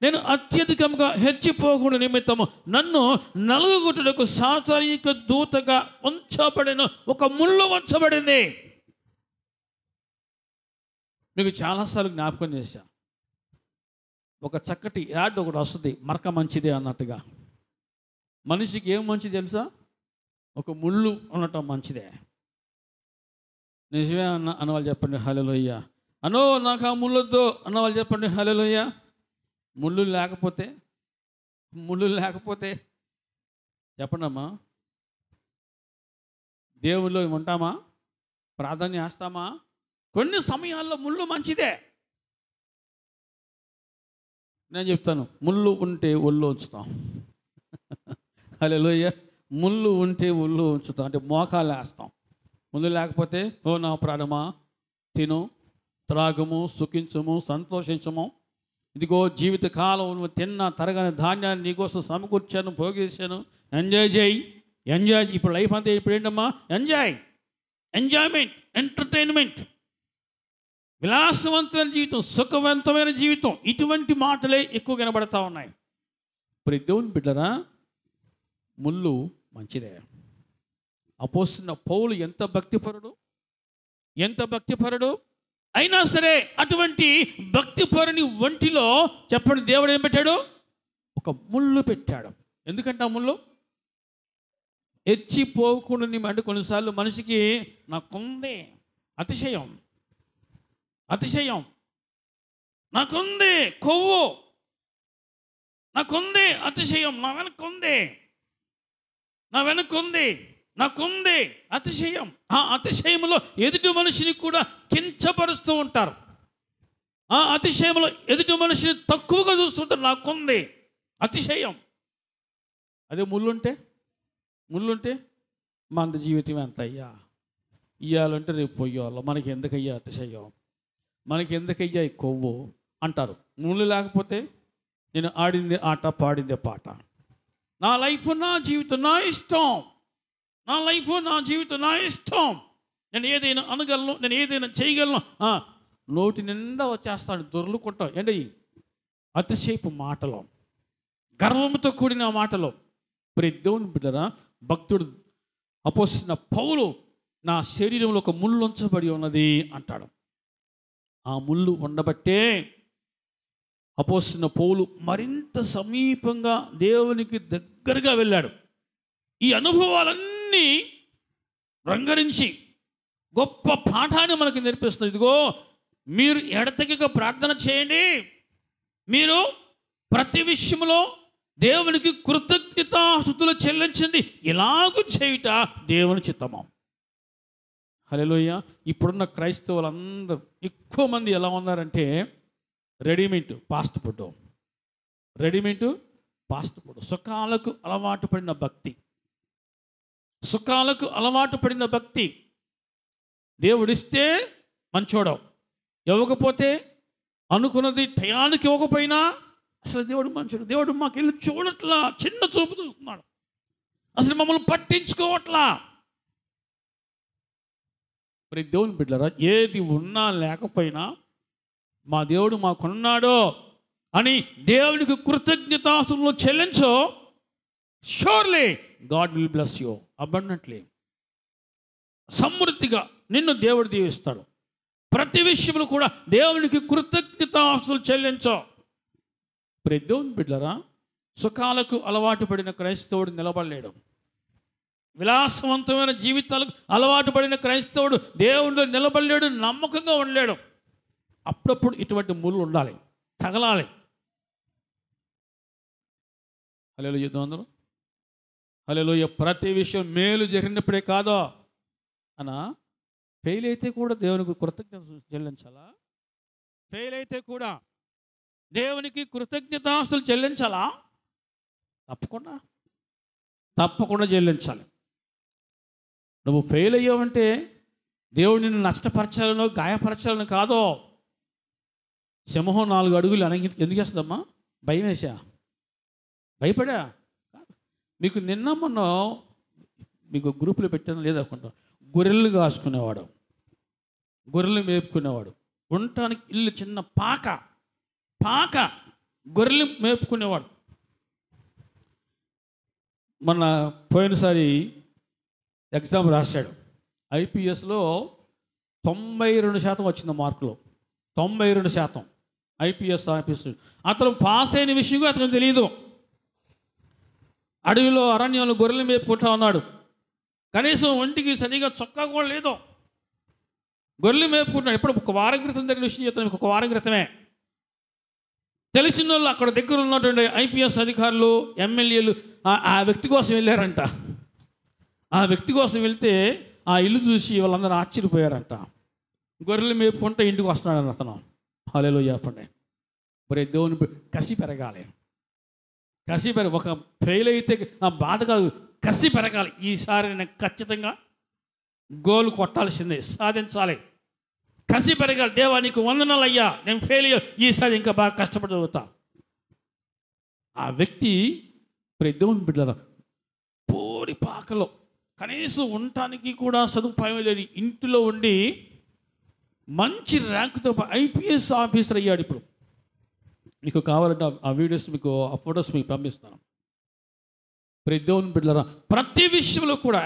నేను అత్యధికంగా హెచ్చిపోకుడు నిమిత్తము నన్ను నలుగుటకు సాతానిక దూతగా ఉంచబడిన ఒక ముళ్ళు ఉంచబడింది. మీకు చాలాసార్లు జ్ఞాపకం చేశా, ఒక చక్కటి యాడ్ ఒకటి వస్తుంది, మరక మంచిదే అన్నట్టుగా. మనిషికి ఏం మంచిది తెలుసా? ఒక ముళ్ళు ఉండటం మంచిదే. నిజమే అన్నవాళ్ళు చెప్పండి హల్లెలూయ. అనో నాకు ఆ ముళ్ళొద్దు అన్నవాళ్ళు చెప్పండి హల్లెలూయ. ముళ్ళు లేకపోతే చెప్పండి అమ్మా, దేవుళ్ళు ఉంటామా? ప్రార్థన చేస్తామా? కొన్ని సమయాల్లో ముళ్ళు మంచిదే. నేను చెప్తాను, ముళ్ళు ఉంటే ఒళ్ళు ఉంచుతాం. హల్లెలూయా. ముళ్ళు ఉంటే ఒళ్ళు ఉంచుతాం, అంటే మోకాలు వేస్తాం. ముళ్ళు లేకపోతే, ఓ నా ప్రాణమా తిను, త్రాగము, సుఖించము, సంతోషించము, ఇదిగో జీవితకాలం నువ్వు తిన్న తరగని ధాన్యాన్ని నీకోసం సమకూర్చాను, పోగేశాను, ఎంజాయ్ చేయి, ఎంజాయ్. ఇప్పుడు లైఫ్ అంతా ఇప్పుడు ఏంటమ్మా? ఎంజాయ్మెంట్, ఎంటర్టైన్మెంట్, విలాసవంతమైన జీవితం, సుఖవంతమైన జీవితం. ఇటువంటి మాటలే ఎక్కువ కనబడతా ఉన్నాయి. ఇప్పుడు దేవుని బిడ్డరా, ముళ్ళు మంచిదే. అపోస్తలుడైన పౌలు ఎంత భక్తిపరుడు అయినా సరే అటువంటి భక్తిపరుని ఒంటిలో చెప్పండి దేవుడు ఏం పెట్టాడు? ఒక ముళ్ళు పెట్టాడు. ఎందుకంటే ఆ ముళ్ళు ఎచ్చిపోకుండా. అంటే కొన్నిసార్లు మనిషికి నాకుంది అతిశయం, నాకుంది కొవ్వు, నాకుంది అతిశయం, నాకుంది అతిశయం. ఆ అతిశయంలో ఎదుటి మనిషిని కూడా కించపరుస్తూ ఉంటారు. ఆ అతిశయంలో ఎదుటి మనిషిని తక్కువగా చూస్తుంటారు. నాకుంది అతిశయం. అదే ముళ్ళుంటే మన జీవితం ఎంత అయ్యా, ఇయ్యాలంటే రేపు పోయేవాళ్ళం, మనకి ఎందుకయ్యా అతిశయం, మనకి ఎందుకయ్యా ఈ కొవ్వు అంటారు. ముళ్ళు లేకపోతే నేను ఆడింది ఆట, పాడిందే పాట, నా లైఫ్ నా జీవితం నా ఇష్టం, నేను ఏదైనా అనగలను, నేను ఏదైనా చేయగలను. నోటి నిండా వచ్చేస్తాను, దొర్లుకుంటాం. ఏంటి అతిశయపు మాటలో, గర్వంతో కూడిన మాటలో. ప్రతి దేవుని బిడ్డరా, భక్తుడు అపోస్తలుడైన పౌలు నా శరీరంలో ఒక ముళ్ళు ఉంచబడి ఉన్నది అంటాడు. ఆ ముళ్ళు ఉండబట్టే అపోస్తలుడైన పౌలు మరింత సమీపంగా దేవునికి దగ్గరగా వెళ్ళాడు. ఈ అనుభవాలన్నీ రంగరించి గొప్ప పాఠాన్ని మనకు నేర్పిస్తుంది. ఇదిగో మీరు ఎడతెగక ప్రార్థన చేయండి, మీరు ప్రతి విషయంలో దేవునికి కృతజ్ఞతాస్తుతులు చెల్లించండి, ఇలాగూ చేయుట దేవుని చిత్తము. హల్లెలూయా. ఇప్పుడున్న క్రైస్తవులందరూ ఎక్కువ మంది ఎలా ఉన్నారంటే రెడీమేడ్ ఫాస్ట్ ఫుడ్, సుఖాలకు అలవాటు పడిన భక్తి. దేవుడిస్తే మంచోడవు, ఇవ్వకపోతే అనుకున్నది టయానికి ఇవ్వకపోయినా అసలు దేవుడు మంచోడు, దేవుడు మాకు వెళ్ళి చూడట్లా, చిన్న చూపు చూస్తున్నాడు, అసలు మమ్మల్ని పట్టించుకోవట్లా. మరి దేవుని బిడ్డలారా, ఏది ఉన్నా లేకపోయినా మా దేవుడు మాకున్నాడో అని దేవునికి కృతజ్ఞతాస్తుతులు చెల్లించో, surely God will bless you abundantly. సమృద్ధిగా నిన్ను దేవుడు దీవిస్తాడు. ప్రతి విషయంలో కూడా దేవునికి కృతజ్ఞతాస్తుతులు చెల్లించో. ప్రతి దేవుని బిడ్డలారా, సుఖాలకు అలవాటు పడిన క్రైస్తవుడు నిలబడలేడు. విలాసవంతమైన జీవితాలకు అలవాటు పడిన క్రైస్తవుడు దేవుడిలో నిలబడలేడు, నమ్మకంగా ఉండలేడు. అప్పుడప్పుడు ఇటువంటి ముళ్ళు ఉండాలి, తగలాలి. హల్లెలూయా అందరూ. హల్లెలూయా. ప్రతి విషయం మేలు జరిగినప్పుడే కాదో అనా, ఫెయిల్ అయితే కూడా దేవునికి కృతజ్ఞత చెల్లించాలా? ఫెయిల్ అయితే కూడా దేవునికి కృతజ్ఞతాస్తులు చెల్లించాలా? తప్పకుండా చెల్లించాలి. నువ్వు ఫెయిల్ అయ్యావంటే దేవుడు నిన్ను నష్టపరచాలనో గాయపరచాలని కాదో. సింహం 4 అడుగులు ఎందుకు వేస్తుందమ్మా? భయం వేసా, భయపడా? మీకు నిన్న మొన్న మీకు గ్రూపులో పెట్టాను లేదనుకుంటా, గొర్రెలు కాసుకునేవాడు, గొర్రెలు మేపుకునేవాడు, ఉండటానికి ఇల్లు చిన్న పాక గొర్రెలు మేపుకునేవాడు. మొన్న పోయినసారి ఎగ్జామ్ రాశాడు, ఐపీఎస్లో 92% వచ్చింది మార్కులు, 92% ఐపీఎస్ ఆఫీసర్. అతను పాస్ అయిన విషయం అతనికి తెలియదు. అడవిలో అరణ్యంలో గొర్రెలు మేపుకుంటా ఉన్నాడు. కనీసం ఒంటికి సరిగా చొక్కా కూడా లేదు, గొర్రెలు మేపుకుంటున్నాడు. ఇప్పుడు ఒక వారం క్రితం జరిగిన విషయం చెప్తాను. ఒక వారం క్రితమే తెలిసిన వాళ్ళు అక్కడ దగ్గర ఉన్నటువంటి ఐపీఎస్ అధికారులు, ఎమ్మెల్యేలు ఆ వ్యక్తి కోసం వెళ్ళారంట. ఆ వ్యక్తి కోసం వెళ్తే ఆ ఇల్లు చూసి వాళ్ళందరూ ఆశ్చర్యపోయారంట. గొర్రెలు మేపుకుంటే ఇంటికి వస్తున్నాడు అతను. హల్లెలూయా చెప్పండి. మరి దేవుని కసి పెరగాలి, ఒక ఫెయిల్ అయితే ఆ బాధ కాదు, కసి పెరగాలి. ఈసారి నేను ఖచ్చితంగా గోల్ కొట్టాల్సిందే, సాధించాలి. కసి పెరగాలి. దేవా నీకు వందనాలు అయ్యా, నేను ఫెయిల్ అయ్యా, ఈసారి ఇంకా బాగా కష్టపడి చదువుతా. ఆ వ్యక్తి దేవుని బిడ్డలారా పోరి పాకలో కనీసం ఉండటానికి కూడా సదుపాయం లేని ఇంటిలో ఉండి మంచి ర్యాంకుతో IPS ఆఫీసర్ అయ్యాడు. ఇప్పుడు మీకు కావాలంటే ఆ వీడియోస్ మీకు ఆ ఫొటోస్ మీకు పంపిస్తాను. దేవుని బిడ్డలారా ప్రతి విషయంలో కూడా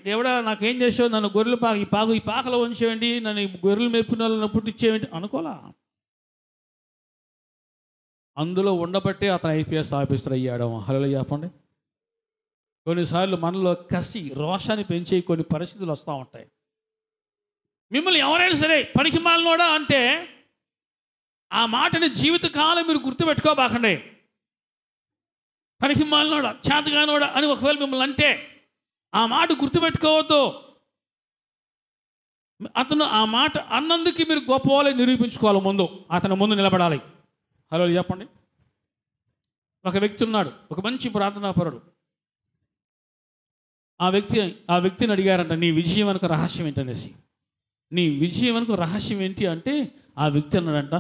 దేవుడా నాకేం చేసావు, నన్ను గొర్రెలు ఈ పాకలో ఉంచేయండి, నన్ను గొర్రెలు మేపుకున్న వాళ్ళని పుట్టించేయండి అనుకోలా. అందులో ఉండబట్టే అతను IPS ఆఫీసర్ అయ్యాడు. హల్లెలూయా చెప్పండి. కొన్నిసార్లు మనలో కసి రోషాన్ని పెంచే కొన్ని పరిస్థితులు వస్తూ ఉంటాయి. మిమ్మల్ని ఎవరైనా సరే పనికి మాలినోడా అంటే ఆ మాటని జీవితకాలం మీరు గుర్తుపెట్టుకోబాకండి. పనికి మాలినోడా, చేతగానోడా అని ఒకవేళ మిమ్మల్ని అంటే ఆ మాట గుర్తుపెట్టుకోవద్దు. అతను ఆ మాట అన్నందుకు మీరు గొప్పవాళ్ళని నిరూపించుకోవాలి. ముందు అతను ముందు నిలబడాలి. హలో చెప్పండి. ఒక వ్యక్తి ఉన్నాడు, ఒక మంచి ప్రార్థనాపరుడు. ఆ వ్యక్తిని అడిగారంట, నీ విజయం వెనుక రహస్యం ఏంటనేసి. నీ విజయం వెనుక రహస్యం ఏంటి అంటే ఆ వ్యక్తి అన్నాడంట,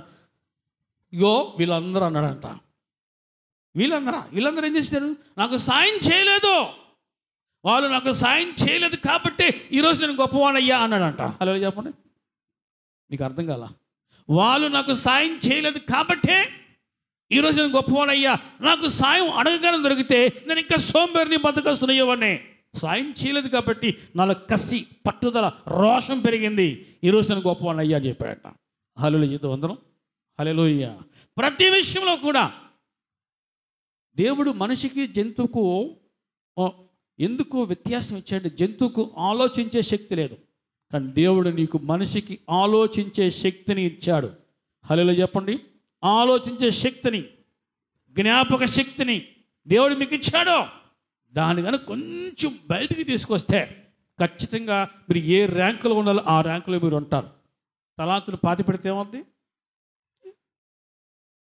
ఇగో వీళ్ళందరూ అన్నాడంట. వీళ్ళందరూ ఏం చేశారు, నాకు సాయం చేయలేదు, వాళ్ళు నాకు సాయం చేయలేదు కాబట్టి ఈరోజు నేను గొప్పవాణయ్యా అన్నాడంట. హలో చెప్పండి. మీకు అర్థం కాల? వాళ్ళు నాకు సాయం చేయలేదు కాబట్టే ఈరోజు నేను గొప్పవాణయ్యా. నాకు సాయం అడగగానే దొరికితే నేను ఇంకా సోంబేరిని బతకస్తున్నాయవన్నీ. సాయం చేయలేదు కాబట్టి నాలో కసి, పట్టుదల, రోషం పెరిగింది. ఈరోజు నేను గొప్పవాణయ్యా అని చెప్పాడట. హల్లెలూయా వందనం. హల్లెలూయా. ప్రతి విషయంలో కూడా దేవుడు మనిషికి జంతువుకు ఎందుకు వ్యత్యాసం ఇచ్చాడు? జంతువుకు ఆలోచించే శక్తి లేదు, కానీ దేవుడు నీకు మనిషికి ఆలోచించే శక్తిని ఇచ్చాడు. హల్లెలూయా చెప్పండి. ఆలోచించే శక్తిని, జ్ఞాపక శక్తిని దేవుడు మీకు ఇచ్చాడు. దాని కనుక కొంచెం బయటికి తీసుకొస్తే ఖచ్చితంగా మీరు ఏ ర్యాంకులో ఉండాలో ఆ ర్యాంకులో మీరు ఉంటారు. తలాంతులు పాతి పెడితే ఏమవుతుంది?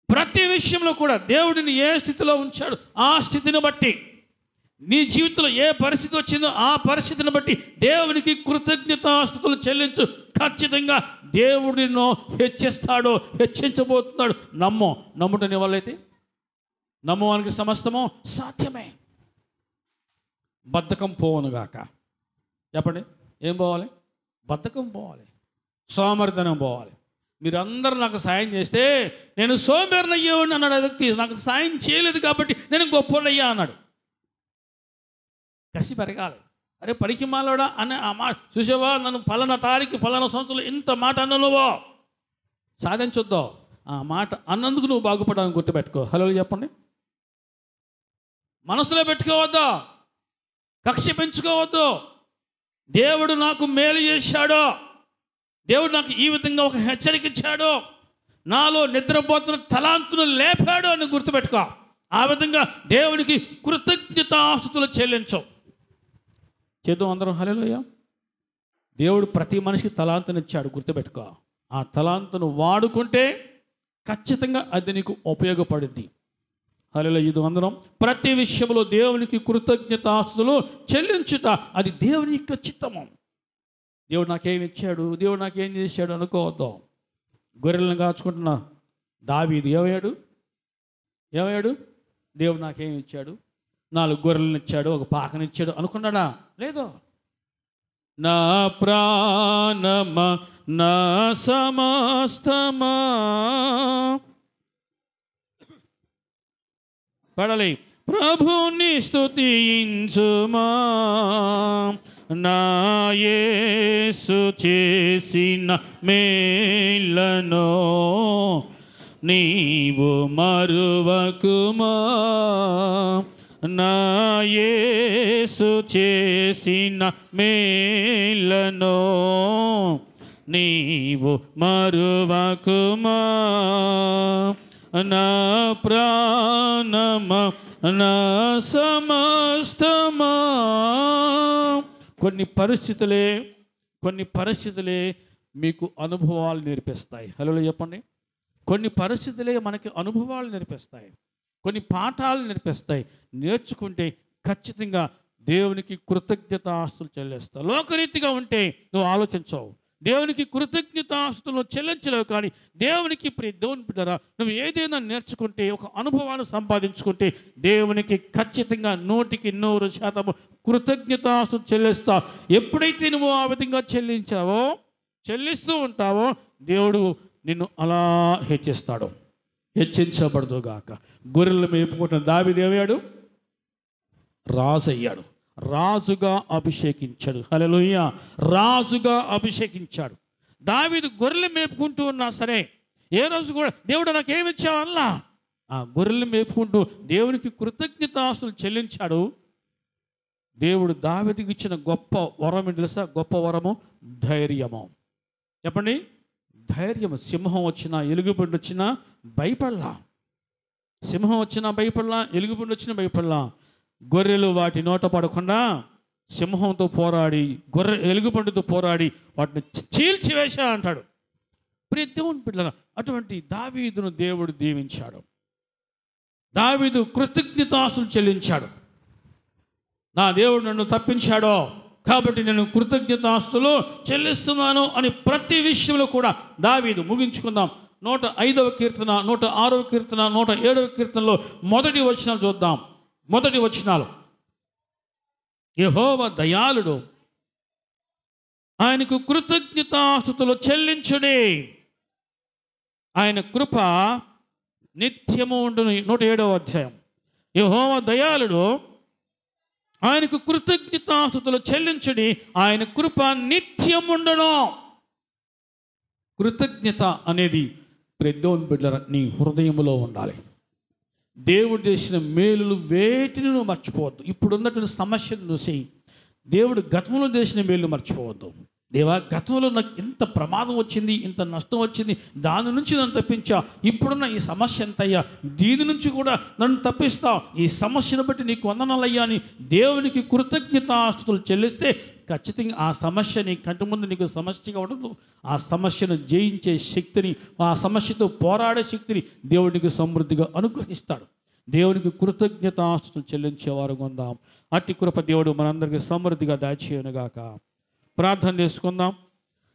ప్రతి విషయంలో కూడా దేవుడిని ఏ స్థితిలో ఉంచాడు ఆ స్థితిని బట్టి, నీ జీవితంలో ఏ పరిస్థితి వచ్చిందో ఆ పరిస్థితిని బట్టి దేవునికి కృతజ్ఞతాస్తుతులు చెల్లించు. ఖచ్చితంగా దేవుడు నిన్ను హెచ్చిస్తాడు, హెచ్చించబోతున్నాడు. నమ్ముటని వాళ్ళైతే నమ్మవానికి సమస్తము సాధ్యమే. బద్ధకం పోవనుగాక. చెప్పండి, ఏం పోవాలి? బద్ధకం పోవాలి, సోమరితనం పోవాలి. మీరందరూ నాకు సాయం చేస్తే నేను సోమరినయ్యేవాడిని అన్నాడు ఆ వ్యక్తి. నాకు సాయం చేయలేదు కాబట్టి నేను గొప్పనయ్యా అన్నాడు. కసి పెరగాలి. అరే పనికి మాలోడా అనే ఆ మాట చూసావా, నన్ను ఫలానా తారీఖు ఫలానా సంవత్సరంలో ఇంత మాట అన్నానువో సాధించొద్దో. ఆ మాట అన్నందుకు నువ్వు బాగుపడాలని గుర్తుపెట్టుకో. హలో చెప్పండి. మనసులో పెట్టుకోవద్దు, కక్ష పెంచుకోవద్దు. దేవుడు నాకు మేలు చేశాడు, దేవుడు నాకు ఈ విధంగా ఒక హెచ్చరిక ఇచ్చాడు, నాలో నిద్రపోతున్న తలాంతును లేపాడు అని గుర్తుపెట్టుకో. ఆ విధంగా దేవునికి కృతజ్ఞతాస్తుతులు చెల్లించవు. చేద్దాం అందరం. హల్లెలూయా. దేవుడు ప్రతి మనిషికి తలాంతుని ఇచ్చాడు, గుర్తుపెట్టుకో. ఆ తలాంతును వాడుకుంటే ఖచ్చితంగా అది నీకు ఉపయోగపడుద్ది. హల్లెలూయా. ఇది అందరం ప్రతి విషయంలో దేవునికి కృతజ్ఞతాస్తుతులు చెల్లించుట అది దేవుని యొక్క చిత్తము. దేవుడు నాకేమి ఇచ్చాడు, దేవుడు నాకేం చేశాడు అనుకోవద్దు. గొర్రెలను కాచుకుంటున్నా దావీదు ఏమయ్యాడు? దేవుడు నాకేమి ఇచ్చాడు, 4 గొర్రెలను ఇచ్చాడు, ఒక పాకనిచ్చాడు అనుకున్నాడా? లేదు. నా ప్రాణమా నా సమస్తమా పడాలి. ప్రభుని స్తుతించుమా, నా యేసు చేసిన మేలను నీవు మరువకుమా, నా యేసు చేసిన మేలను నీవు మరువకుమా, నా ప్రాణమా నా సమస్తమా. కొన్ని పరిస్థితులే మీకు అనుభవాలు నేర్పిస్తాయి. హలో చెప్పండి. కొన్ని పరిస్థితులే మనకి అనుభవాలు నేర్పిస్తాయి, కొన్ని పాఠాలు నేర్పిస్తాయి. నేర్చుకుంటే ఖచ్చితంగా దేవునికి కృతజ్ఞతాస్తులు చెల్లిస్తావు. లోకరీతిగా ఉంటే నువ్వు ఆలోచించవు, దేవునికి కృతజ్ఞతాస్తులు చెల్లించలేవు. కానీ దేవునికి దేవుని బిడ్డరా, నువ్వు ఏదైనా నేర్చుకుంటే, ఒక అనుభవాన్ని సంపాదించుకుంటే దేవునికి ఖచ్చితంగా 100% కృతజ్ఞతాస్తులు చెల్లిస్తా. ఎప్పుడైతే నువ్వు ఆ విధంగా చెల్లిస్తూ ఉంటావో దేవుడు నిన్ను అలా హెచ్చిస్తాడు. హెచ్చించబడదుగాక. గొర్రెలు మేపుకుంటున్న దావీదు ఏమయ్యాడు? రాజు అయ్యాడు. రాజుగా అభిషేకించాడు. హల్లెలూయా. రాజుగా అభిషేకించాడు. దావీదు గొర్రెలు మేపుకుంటూ ఉన్నా సరే, ఏ రోజు కూడా దేవుడు నాకేమిచ్చావల్లా, ఆ గొర్రెలు మేపుకుంటూ దేవునికి కృతజ్ఞతాస్తులు చెల్లించాడు. దేవుడు దావీదుకి ఇచ్చిన గొప్ప వరం ఏంటి తెలుసా? గొప్ప వరము ధైర్యము. చెప్పండి, ధైర్యము. సింహం వచ్చినా, ఎలుగుబంటి వచ్చినా భయపడలా. సింహం వచ్చినా భయపడలా, ఎలుగుబంటి వచ్చినా భయపడలా. గొర్రెలు వాటి నోట పడకుండా సింహంతో పోరాడి, ఎలుగుబంటితో పోరాడి వాటిని చీల్చివేశా అంటాడు. ప్రియ దేవుని బిడ్డలారా, అటువంటి దావీదును దేవుడు దీవించాడు. దావీదు కృతజ్ఞతాస్తులు చెల్లించాడు. నా దేవుడు నన్ను తప్పించాడో కాబట్టి నేను కృతజ్ఞతాస్తులు చెల్లిస్తున్నాను అని ప్రతి విషయంలో కూడా దావీదు. ముగించుకుందాం. 105వ కీర్తన, 106వ కీర్తన, 107వ కీర్తనలో మొదటి వచనాలు చూద్దాం. మొదటి వచనాలు: యెహోవా దయాళుడు, ఆయనకు కృతజ్ఞతాస్తుతులు చెల్లించుడి, ఆయన కృప నిత్యము ఉండును. 107వ అధ్యాయం. యెహోవా దయాళుడు, ఆయనకు కృతజ్ఞతాస్తుతులు చెల్లించుడి, ఆయన కృప నిత్యముండును. కృతజ్ఞత అనేది దేవుని బిడ్డల నీ హృదయంలో ఉండాలి. దేవుడు చేసిన మేలులు వేటిని నువ్వు మర్చిపోవద్దు. ఇప్పుడున్నటువంటి సమస్యను చూసి దేవుడు గతంలో చేసిన మేలు మర్చిపోవద్దు. దేవా, గతంలో నాకు ఇంత ప్రమాదం వచ్చింది, ఇంత నష్టం వచ్చింది, దాని నుంచి నన్ను తప్పించా. ఇప్పుడున్న ఈ సమస్య ఎంతయ్యా, దీని నుంచి కూడా నన్ను తప్పిస్తావు. ఈ సమస్యను బట్టి నీకు వందనాలయ్యా అని దేవునికి కృతజ్ఞతాస్తుతులు చెల్లిస్తే ఖచ్చితంగా ఆ సమస్య నీ కంటి ముందు నీకు సమస్యగా ఉండదు. ఆ సమస్యను జయించే శక్తిని, ఆ సమస్యతో పోరాడే శక్తిని దేవునికి సమృద్ధిగా అనుగ్రహిస్తాడు. దేవునికి కృతజ్ఞతాస్తుతులు చెల్లించేవారు కొందాం. అట్టి కృప దేవుడు మనందరికీ సమృద్ధిగా దాచేయనుగాక. ప్రార్థన చేసుకుందాం.